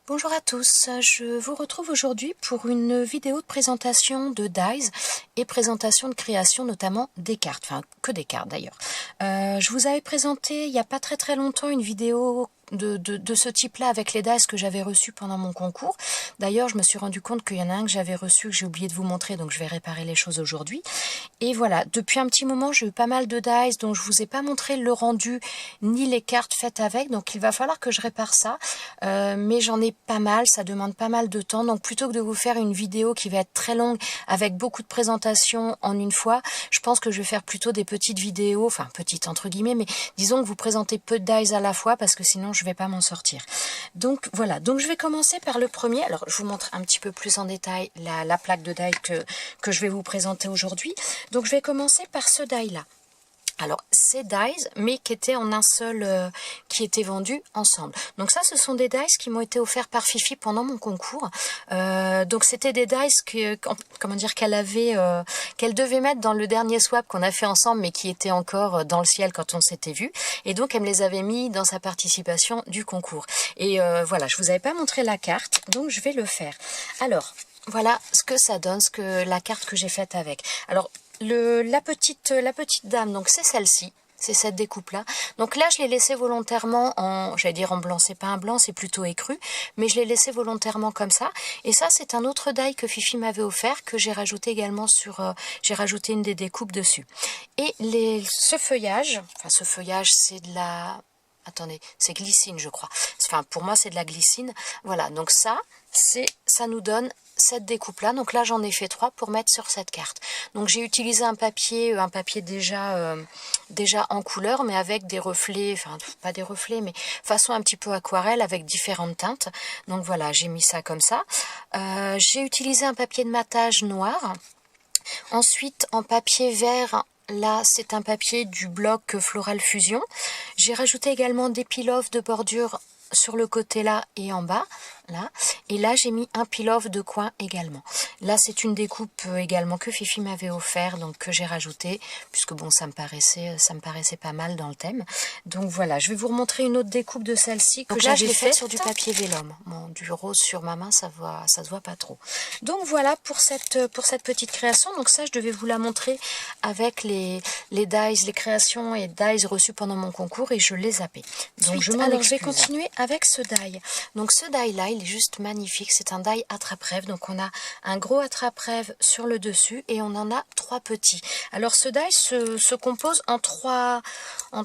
Bonjour à tous, je vous retrouve aujourd'hui pour une vidéo de présentation de dies et présentation de création notamment des cartes, enfin que des cartes d'ailleurs. Je vous avais présenté il n'y a pas très longtemps une vidéo de ce type-là avec les dies que j'avais reçus pendant mon concours. D'ailleurs, je me suis rendu compte qu'il y en a un que j'avais reçu que j'ai oublié de vous montrer, donc je vais réparer les choses aujourd'hui. Et voilà, depuis un petit moment, j'ai eu pas mal de dies dont je vous ai pas montré le rendu ni les cartes faites avec, donc il va falloir que je répare ça. Mais j'en ai pas mal, ça demande pas mal de temps, donc plutôt que de vous faire une vidéo qui va être très longue avec beaucoup de présentations en une fois, je pense que je vais faire plutôt des petites vidéos, enfin petites entre guillemets, mais disons que vous présentez peu de dies à la fois parce que sinon je vais pas m'en sortir. Donc voilà, donc je vais commencer par le premier. Alors je vous montre un petit peu plus en détail la plaque de die que je vais vous présenter aujourd'hui. Donc je vais commencer par ce die là. Alors, c'est dies, mais qui étaient en un seul, qui étaient vendus ensemble. Donc ça, ce sont des dies qui m'ont été offerts par Fifi pendant mon concours. Donc c'était des dies qu'elle devait mettre dans le dernier swap qu'on a fait ensemble, mais qui étaient encore dans le ciel quand on s'était vu. Et donc elle me les avait mis dans sa participation du concours. Et voilà, je vous avais pas montré la carte, donc je vais le faire. Alors, voilà ce que ça donne, la carte que j'ai faite avec. Alors, la petite dame, donc c'est celle-ci, c'est cette découpe là. Donc là je l'ai laissée volontairement j'allais dire en blanc, c'est pas un blanc, c'est plutôt écru, mais je l'ai laissé volontairement comme ça. Et ça c'est un autre die que Fifi m'avait offert, que j'ai rajouté également j'ai rajouté une des découpes dessus. Et ce feuillage c'est de la... Attendez, c'est glycine je crois. Enfin pour moi c'est de la glycine. Voilà, donc ça nous donne cette découpe là. Donc là j'en ai fait 3 pour mettre sur cette carte. Donc j'ai utilisé un papier déjà en couleur, mais avec des reflets, enfin pas des reflets, mais façon un petit peu aquarelle avec différentes teintes. Donc voilà, j'ai mis ça comme ça. J'ai utilisé un papier de matage noir. Ensuite en papier vert. Là, c'est un papier du bloc Floral Fusion. J'ai rajouté également des peel-off de bordure sur le côté là et en bas. Là. Et là, j'ai mis un peel-off de coin également. Là, c'est une découpe également que Fifi m'avait offert, donc que j'ai rajouté, puisque bon, ça me paraissait pas mal dans le thème. Donc voilà, je vais vous remontrer une autre découpe de celle-ci que j'avais faite sur du papier vélum. Bon, du rose sur ma main, ça se voit pas trop. Donc voilà pour cette petite création. Donc ça, je devais vous la montrer avec les dies, les créations et dies reçues pendant mon concours, et je les zappais. Donc je vais continuer avec ce die. Donc ce die là, il est juste magnifique, c'est un die attrape-rêve, donc on a un gros attrape-rêve sur le dessus et on en a 3 petits. Alors ce die se compose en trois, on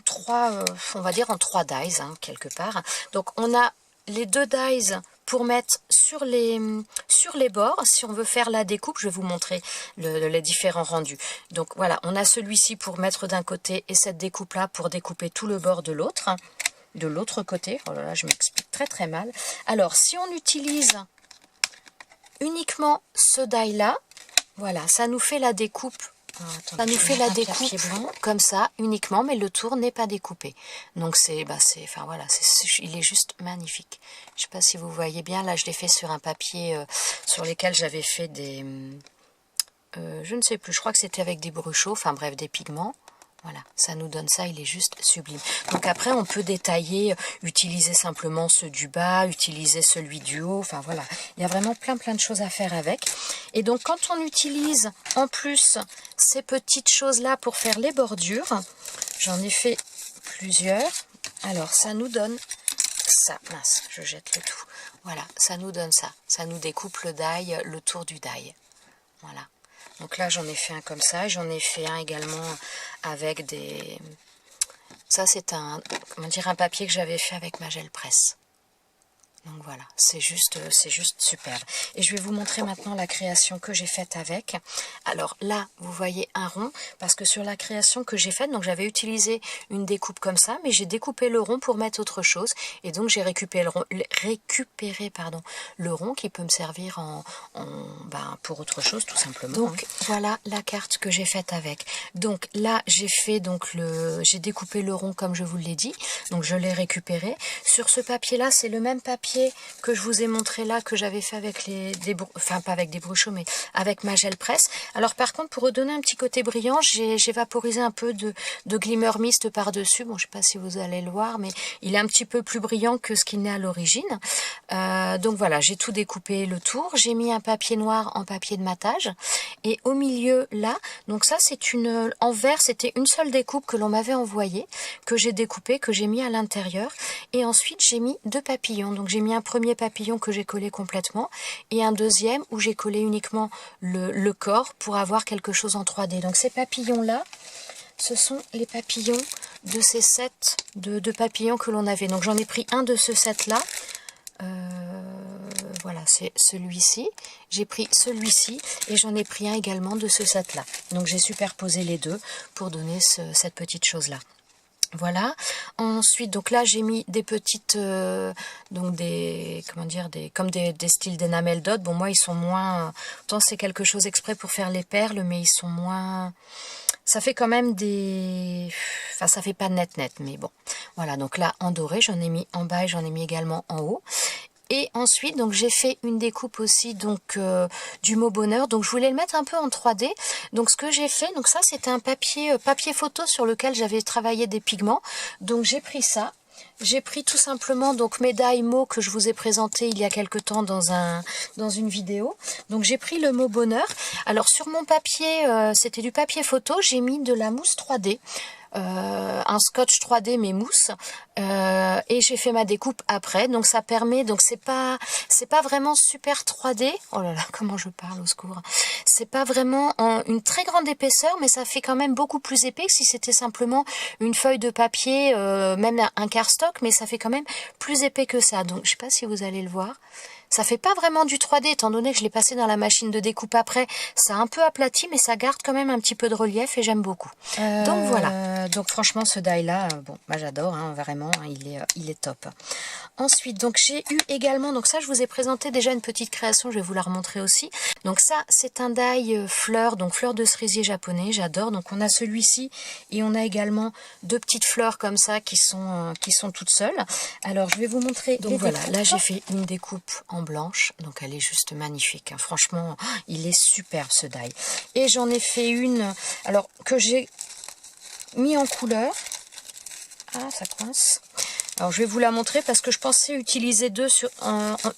va dire en 3 dies, hein, quelque part. Donc on a les 2 dies pour mettre sur les bords. Si on veut faire la découpe, je vais vous montrer les différents rendus. Donc voilà, on a celui-ci pour mettre d'un côté et cette découpe là pour découper tout le bord de l'autre. De l'autre côté, oh là là, je m'explique très mal. Alors, si on utilise uniquement ce die là, voilà, ça nous fait la découpe. Ça nous fait la découpe comme ça uniquement, mais le tour n'est pas découpé. Donc enfin voilà, il est juste magnifique. Je sais pas si vous voyez bien. Là, je l'ai fait sur un papier sur lequel j'avais fait des, je ne sais plus. Je crois que c'était avec des bruchaux, enfin bref, des pigments. Voilà, ça nous donne ça, il est juste sublime. Donc après, on peut détailler, utiliser simplement ceux du bas, utiliser celui du haut, enfin voilà. Il y a vraiment plein de choses à faire avec. Et donc, quand on utilise en plus ces petites choses-là pour faire les bordures, j'en ai fait plusieurs. Alors, ça nous donne ça. Mince, je jette le tout. Voilà, ça nous donne ça. Ça nous découpe le die, le tour du die. Voilà. Donc là, j'en ai fait un comme ça. J'en ai fait un également avec des... Ça, c'est un papier que j'avais fait avec ma gel presse. Donc voilà, c'est juste superbe. Et je vais vous montrer maintenant la création que j'ai faite avec. Alors là, vous voyez un rond, parce que sur la création que j'ai faite, donc j'avais utilisé une découpe comme ça, mais j'ai découpé le rond pour mettre autre chose. Et donc j'ai récupéré le rond qui peut me servir pour autre chose tout simplement. Donc voilà la carte que j'ai faite avec. Donc là, j'ai découpé le rond comme je vous l'ai dit. Donc je l'ai récupéré. Sur ce papier-là, c'est le même papier que je vous ai montré là, que j'avais fait avec pas avec des bruchaux, mais avec ma gel presse. Alors par contre, pour redonner un petit côté brillant, j'ai vaporisé un peu de glimmer mist par dessus. Bon, je sais pas si vous allez le voir, mais il est un petit peu plus brillant que ce qu'il n'est à l'origine. Donc voilà, j'ai tout découpé le tour. J'ai mis un papier noir en papier de matage. Et au milieu, là, donc ça c'est une... En vert, c'était une seule découpe que l'on m'avait envoyée, que j'ai découpée, que j'ai mis à l'intérieur. Et ensuite, j'ai mis 2 papillons. Donc j'ai mis un premier papillon que j'ai collé complètement et un deuxième où j'ai collé uniquement le corps pour avoir quelque chose en 3D. Donc ces papillons-là, ce sont les papillons de ces sets de papillons que l'on avait. Donc j'en ai pris un de ce set-là. Voilà, c'est celui-ci. J'ai pris celui-ci et j'en ai pris un également de ce set-là. Donc j'ai superposé les deux pour donner cette petite chose-là. Voilà. Ensuite, donc là, j'ai mis des petites, donc des, comment dire, comme des styles d'énamel dot. Bon, moi, ils sont moins, autant c'est quelque chose exprès pour faire les perles, mais ils sont moins, ça fait quand même des, enfin, ça fait pas net, mais bon. Voilà, donc là, en doré, j'en ai mis en bas et j'en ai mis également en haut. Et ensuite, donc j'ai fait une découpe aussi donc du mot bonheur. Donc je voulais le mettre un peu en 3D. Donc ce que j'ai fait, donc ça c'était un papier photo sur lequel j'avais travaillé des pigments. Donc j'ai pris ça. J'ai pris tout simplement donc médaille mot que je vous ai présenté il y a quelque temps dans une vidéo. Donc j'ai pris le mot bonheur. Alors sur mon papier, c'était du papier photo, j'ai mis de la mousse 3D. Un scotch 3D mais mousse et j'ai fait ma découpe après, donc ça permet, donc c'est pas vraiment super 3D, oh là là comment je parle, au secours, c'est pas vraiment une très grande épaisseur, mais ça fait quand même beaucoup plus épais que si c'était simplement une feuille de papier, même un cardstock, mais ça fait quand même plus épais que ça. Donc je sais pas si vous allez le voir. Ça fait pas vraiment du 3D, étant donné que je l'ai passé dans la machine de découpe après. Ça a un peu aplati, mais ça garde quand même un petit peu de relief et j'aime beaucoup. Donc voilà. Donc franchement, ce die-là, bon, bah j'adore, hein, vraiment, hein, il est top. Ensuite, donc j'ai eu également, donc ça je vous ai présenté déjà une petite création, je vais vous la remontrer aussi. Donc ça, c'est un die fleur, donc fleur de cerisier japonais, j'adore. Donc on a celui-ci et on a également 2 petites fleurs comme ça qui sont toutes seules. Alors je vais vous montrer. Donc voilà, là j'ai fait une découpe en blanche, donc elle est juste magnifique, hein. Franchement, il est superbe ce die. Et j'en ai fait une, alors que j'ai mis en couleur. Ah, ça coince. Alors je vais vous la montrer parce que je pensais utiliser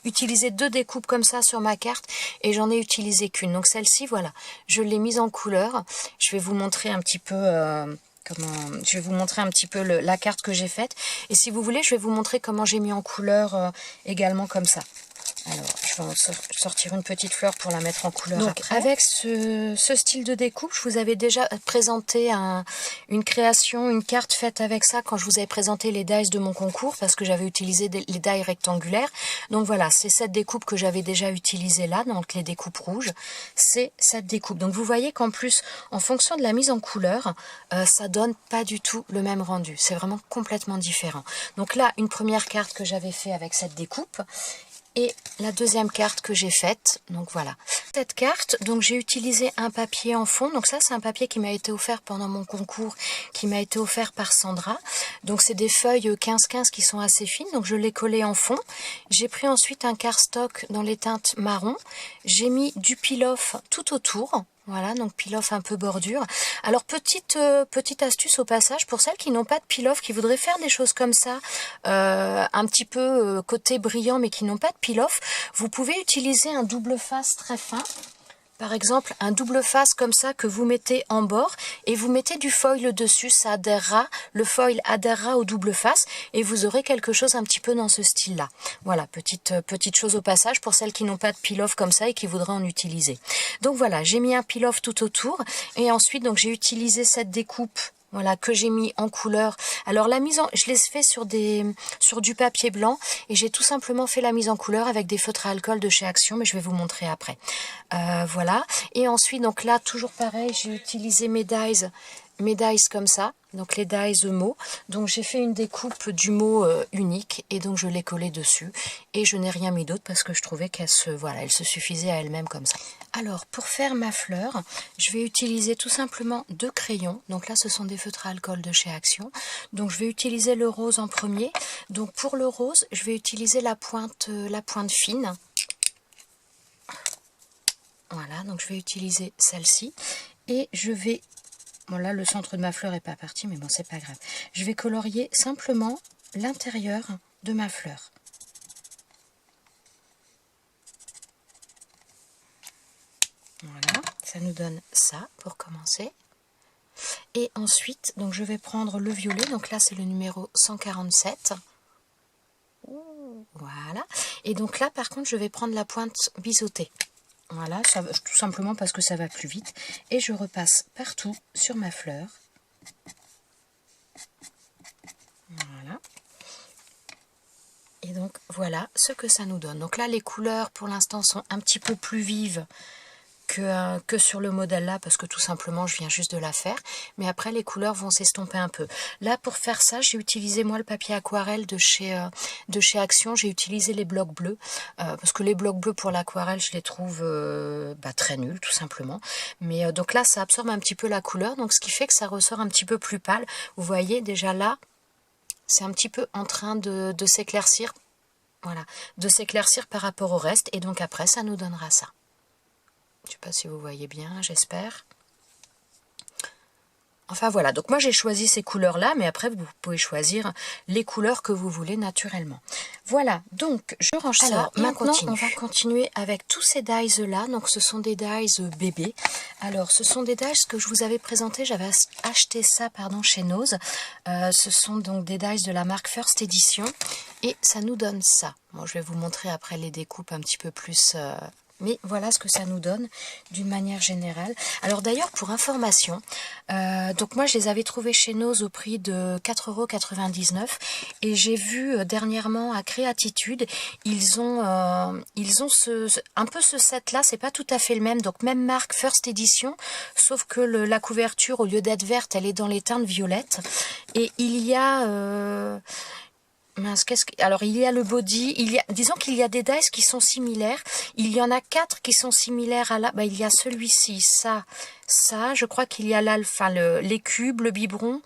utiliser deux découpes comme ça sur ma carte et j'en ai utilisé qu'une. Donc celle-ci, voilà, je l'ai mise en couleur. Je vais vous montrer un petit peu je vais vous montrer un petit peu la carte que j'ai faite. Et si vous voulez, je vais vous montrer comment j'ai mis en couleur également comme ça. Alors, je vais en sortir une petite fleur pour la mettre en couleur. Donc, après. Avec ce style de découpe, je vous avais déjà présenté une création, une carte faite avec ça quand je vous avais présenté les dies de mon concours, parce que j'avais utilisé les dies rectangulaires. Donc voilà, c'est cette découpe que j'avais déjà utilisée là, donc les découpes rouges. C'est cette découpe. Donc vous voyez qu'en plus, en fonction de la mise en couleur, ça donne pas du tout le même rendu. C'est vraiment complètement différent. Donc là, une première carte que j'avais fait avec cette découpe. Et la deuxième carte que j'ai faite, donc voilà. Cette carte, donc j'ai utilisé un papier en fond, donc ça c'est un papier qui m'a été offert pendant mon concours, qui m'a été offert par Sandra. Donc c'est des feuilles 15-15 qui sont assez fines, donc je l'ai collé en fond. J'ai pris ensuite un cardstock dans les teintes marron, j'ai mis du peel-off tout autour. Voilà, donc peel-off un peu bordure. Alors, petite astuce au passage, pour celles qui n'ont pas de peel-off, qui voudraient faire des choses comme ça, un petit peu côté brillant, mais qui n'ont pas de peel-off, vous pouvez utiliser un double face très fin. Par exemple, un double face comme ça que vous mettez en bord et vous mettez du foil dessus, ça adhérera, le foil adhérera au double face et vous aurez quelque chose un petit peu dans ce style-là. Voilà, petite chose au passage pour celles qui n'ont pas de peel-off comme ça et qui voudraient en utiliser. Donc voilà, j'ai mis un peel-off tout autour et ensuite donc j'ai utilisé cette découpe. Voilà, que j'ai mis en couleur. Alors la mise en, je l'ai fait sur du papier blanc et j'ai tout simplement fait la mise en couleur avec des feutres à alcool de chez Action, mais je vais vous montrer après. Voilà. Et ensuite, donc là, toujours pareil, j'ai utilisé mes dies comme ça, donc les dies mots. Donc j'ai fait une découpe du mot unique et donc je l'ai collé dessus et je n'ai rien mis d'autre parce que je trouvais qu'elle elle se suffisait à elle-même comme ça. Alors pour faire ma fleur, je vais utiliser tout simplement 2 crayons. Donc là ce sont des feutres à alcool de chez Action. Donc je vais utiliser le rose en premier. Donc pour le rose, je vais utiliser la pointe fine. Voilà, donc je vais utiliser celle-ci et je vais... Bon là le centre de ma fleur n'est pas parti, mais bon c'est pas grave. Je vais colorier simplement l'intérieur de ma fleur. Voilà, ça nous donne ça pour commencer. Et ensuite, donc je vais prendre le violet, donc là c'est le numéro 147. Voilà, et donc là par contre je vais prendre la pointe biseautée. Voilà, ça, tout simplement parce que ça va plus vite. Et je repasse partout sur ma fleur. Voilà. Et donc voilà ce que ça nous donne. Donc là les couleurs pour l'instant sont un petit peu plus vives que sur le modèle là, parce que tout simplement je viens juste de la faire, mais après les couleurs vont s'estomper un peu. Là pour faire ça j'ai utilisé moi le papier aquarelle de chez Action. J'ai utilisé les blocs bleus parce que les blocs bleus pour l'aquarelle je les trouve très nuls tout simplement, mais donc là ça absorbe un petit peu la couleur, donc ce qui fait que ça ressort un petit peu plus pâle. Vous voyez déjà là c'est un petit peu en train de s'éclaircir, voilà, de s'éclaircir par rapport au reste, et donc après ça nous donnera ça. Je ne sais pas si vous voyez bien, j'espère. Enfin voilà, donc moi j'ai choisi ces couleurs-là, mais après vous pouvez choisir les couleurs que vous voulez naturellement. Voilà, donc je range ça. Alors maintenant on va continuer avec tous ces dies-là. Donc ce sont des dies bébés. Alors ce sont des dies que je vous avais présenté, j'avais acheté ça chez Nose. Ce sont donc des dies de la marque First Edition. Et ça nous donne ça. Bon, je vais vous montrer après les découpes un petit peu plus... mais voilà ce que ça nous donne d'une manière générale. Alors d'ailleurs pour information, donc moi je les avais trouvés chez Nose au prix de 4,99 € et j'ai vu dernièrement à Créatitude, ils ont un peu ce set là, c'est pas tout à fait le même, donc même marque First Edition, sauf que la couverture au lieu d'être verte elle est dans les teintes violettes, et il y a... mince, alors il y a le body, disons qu'il y a des dies qui sont similaires, il y en a 4 qui sont similaires à là, il y a celui-ci, ça, je crois qu'il y a là, les cubes, le biberon,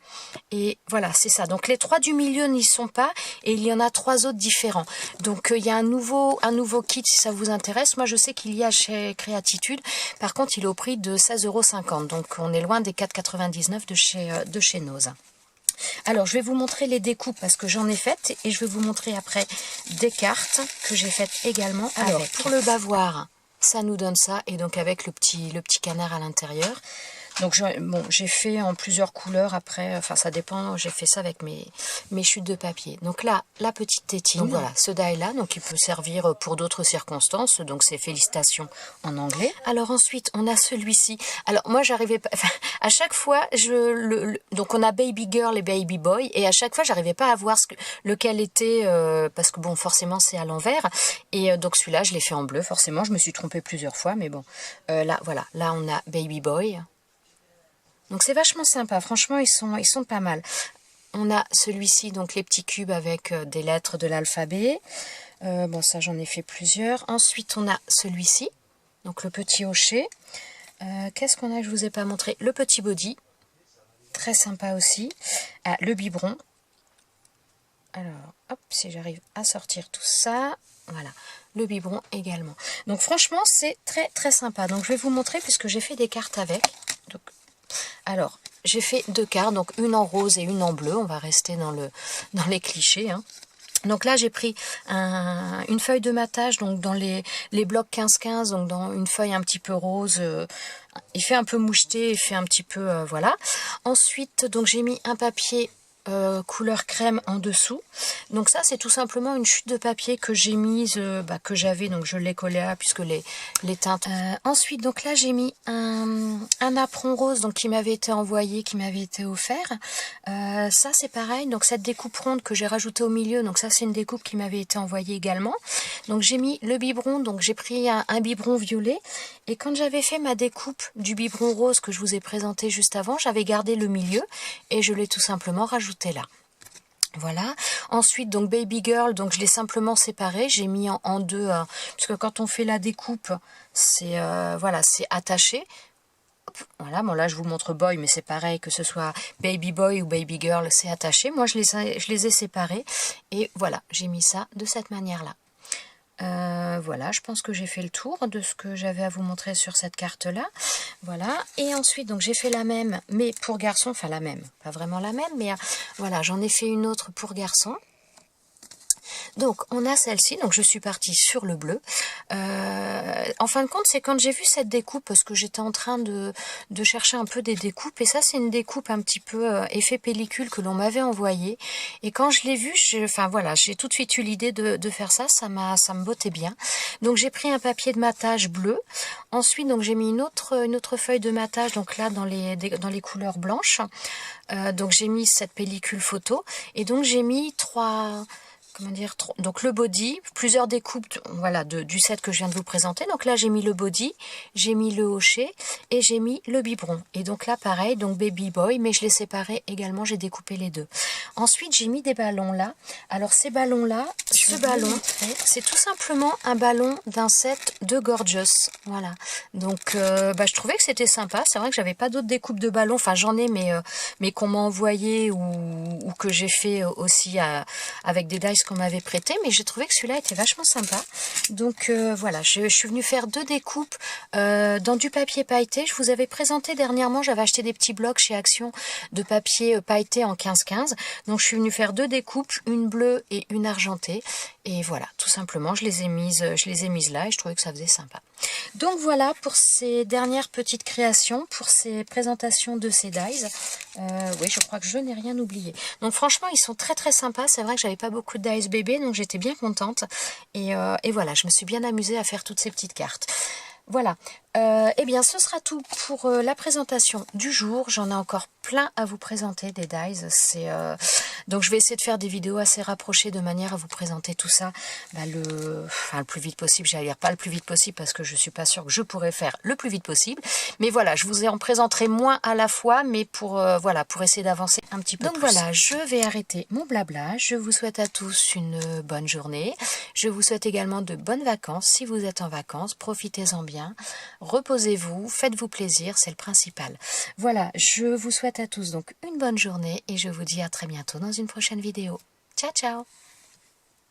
et voilà, c'est ça. Donc les 3 du milieu n'y sont pas, et il y en a 3 autres différents. Donc il y a un nouveau kit si ça vous intéresse. Moi je sais qu'il y a chez Créatitude, par contre il est au prix de 16,50 €, donc on est loin des 4,99 € de chez Nose. Alors, je vais vous montrer les découpes parce que j'en ai faites, et je vais vous montrer après des cartes que j'ai faites également. Alors, pour le bavoir, ça nous donne ça, et donc avec le petit canard à l'intérieur. Donc j'ai fait en plusieurs couleurs après, enfin ça dépend, j'ai fait ça avec mes chutes de papier. Donc là, la petite tétine, donc voilà, ce die là, donc il peut servir pour d'autres circonstances, donc c'est félicitations en anglais. Alors ensuite, on a celui-ci. Alors moi j'arrivais pas, enfin, à chaque fois, donc on a Baby Girl et Baby Boy, et à chaque fois j'arrivais pas à voir lequel était, parce que bon forcément c'est à l'envers, et donc celui-là je l'ai fait en bleu, forcément je me suis trompée plusieurs fois, mais bon, là voilà, là on a Baby Boy. Donc c'est vachement sympa, franchement ils sont pas mal. On a celui-ci, donc les petits cubes avec des lettres de l'alphabet. Bon ça j'en ai fait plusieurs. Ensuite on a celui-ci, donc le petit hocher. Qu'est-ce qu'on a que je vous ai pas montré? Le petit body, très sympa aussi. Le biberon. Alors hop, si j'arrive à sortir tout ça, voilà. Le biberon également. Donc franchement c'est très très sympa. Donc je vais vous montrer puisque j'ai fait des cartes avec. Donc, alors, j'ai fait 2 cartes, donc une en rose et une en bleu. On va rester dans les clichés, hein. Donc là, j'ai pris une feuille de matage, donc dans les blocs 15-15, donc dans une feuille un petit peu rose. Il fait un peu moucheté, il fait un petit peu, voilà. Ensuite, donc j'ai mis un papier couleur crème en dessous. Donc ça c'est tout simplement une chute de papier que j'ai mise, que j'avais, donc je l'ai collé là puisque les teintes. Ensuite donc là j'ai mis un apron rose, donc qui m'avait été envoyé, qui m'avait été offert. Ça c'est pareil, donc cette découpe ronde que j'ai rajoutée au milieu, donc ça c'est une découpe qui m'avait été envoyée également. Donc j'ai mis le biberon, donc j'ai pris un biberon violet, et quand j'avais fait ma découpe du biberon rose que je vous ai présenté juste avant, j'avais gardé le milieu et je l'ai tout simplement rajouté là. Voilà. Ensuite donc Baby Girl, donc je l'ai simplement séparé, j'ai mis en deux, parce que quand on fait la découpe, c'est voilà, c'est attaché. Voilà, bon là je vous montre Boy, mais c'est pareil, que ce soit Baby Boy ou Baby Girl, c'est attaché. Moi je les ai séparés, et voilà, j'ai mis ça de cette manière là. Voilà, je pense que j'ai fait le tour de ce que j'avais à vous montrer sur cette carte là. Voilà, et ensuite donc j'ai fait la même mais pour garçon, enfin la même, pas vraiment la même, mais voilà, j'en ai fait une autre pour garçon. Donc on a celle-ci, donc je suis partie sur le bleu. En fin de compte, c'est quand j'ai vu cette découpe, parce que j'étais en train de chercher un peu des découpes, et ça c'est une découpe un petit peu effet pellicule que l'on m'avait envoyée. Et quand je l'ai vue, enfin voilà, j'ai tout de suite eu l'idée de faire ça, ça me bottait bien. Donc j'ai pris un papier de matage bleu. Ensuite, donc j'ai mis une autre feuille de matage, donc là dans les couleurs blanches. Donc j'ai mis cette pellicule photo, et donc j'ai mis donc le body, plusieurs découpes voilà, du set que je viens de vous présenter. Donc là j'ai mis le body, j'ai mis le hochet et j'ai mis le biberon. Et donc là pareil, donc baby boy, mais je les séparais également, j'ai découpé les deux. Ensuite j'ai mis des ballons là. Alors ces ballons là, ce ballon, c'est tout simplement un ballon d'un set de Gorgeous. Voilà. Donc je trouvais que c'était sympa. C'est vrai que j'avais pas d'autres découpes de ballons. Enfin j'en ai, mais qu'on m'a envoyé ou que j'ai fait aussi avec des dies qu'on m'avait prêté, mais j'ai trouvé que celui-là était vachement sympa. Donc voilà, je suis venue faire deux découpes dans du papier pailleté. Je vous avais présenté dernièrement, j'avais acheté des petits blocs chez Action de papier pailleté en 15-15. Donc je suis venue faire deux découpes, une bleue et une argentée. Et voilà, tout simplement, je les ai mises là et je trouvais que ça faisait sympa. Donc voilà pour ces dernières petites créations, pour ces présentations de ces dies. Oui, je crois que je n'ai rien oublié. Donc franchement, ils sont très très sympas. C'est vrai que j'avais pas beaucoup de dies bébé, donc j'étais bien contente. Et voilà, je me suis bien amusée à faire toutes ces petites cartes. Voilà, eh bien ce sera tout pour la présentation du jour. J'en ai encore plein à vous présenter des dies. Donc je vais essayer de faire des vidéos assez rapprochées de manière à vous présenter tout ça le plus vite possible. J'allais dire pas le plus vite possible parce que je suis pas sûre que je pourrais faire le plus vite possible. Mais voilà, je vous en présenterai moins à la fois, mais pour essayer d'avancer un petit peu plus. Donc voilà, je vais arrêter mon blabla. Je vous souhaite à tous une bonne journée. Je vous souhaite également de bonnes vacances. Si vous êtes en vacances, profitez-en bien. Reposez-vous, faites-vous plaisir, c'est le principal. Voilà, je vous souhaite à tous donc une bonne journée et je vous dis à très bientôt dans une prochaine vidéo. Ciao, ciao!